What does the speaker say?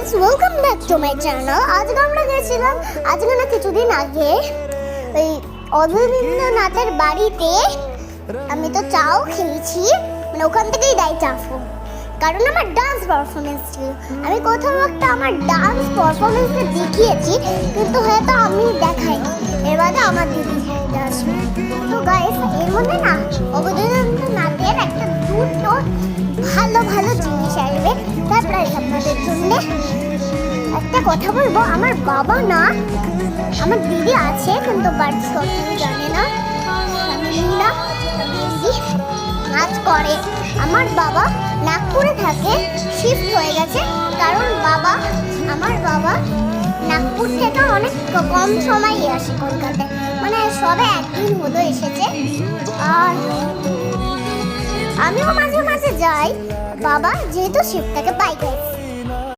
Guys, welcome back to my channel. আজকে আমরা গেছিলাম না কিছুদিন আগে ওই অবনীন্দ্রনাথের বাড়িতে। আমি তো চাও খেয়েছি, মানে ওখান থেকেই দেয় চাফু, কারণ আমার ডান্স পারফরমেন্স ছিল। আমি কোথাও একটা আমার ডান্স পারফরমেন্সটা দেখিয়েছি, কিন্তু হয়তো আমি দেখাইনি। এর বাদে আমার দিদি আসবে। তো গাইস, এর মধ্যে না অবনীন্দ্রনাথের একটা দুটো ভালো ভালো জিনিস আসবে। তারপরে আপনাদের জন্য একটা কথা বলবো, আমার বাবা না, আমার দিদি আছে কিন্তু বাট সব জানে না, না দিদি নাচ করে। আমার বাবা নাগপুরে থাকে, শিফট হয়ে গেছে, কারণ আমার বাবা নাগপুর থেকে অনেক কম সময়ই আসে কলকাতায়, মানে সবে একদিন হলো এসেছে। আর আমিও মাঝে মাঝে যাই, বাবা যেহেতু শিফট থাকে। Bye guys.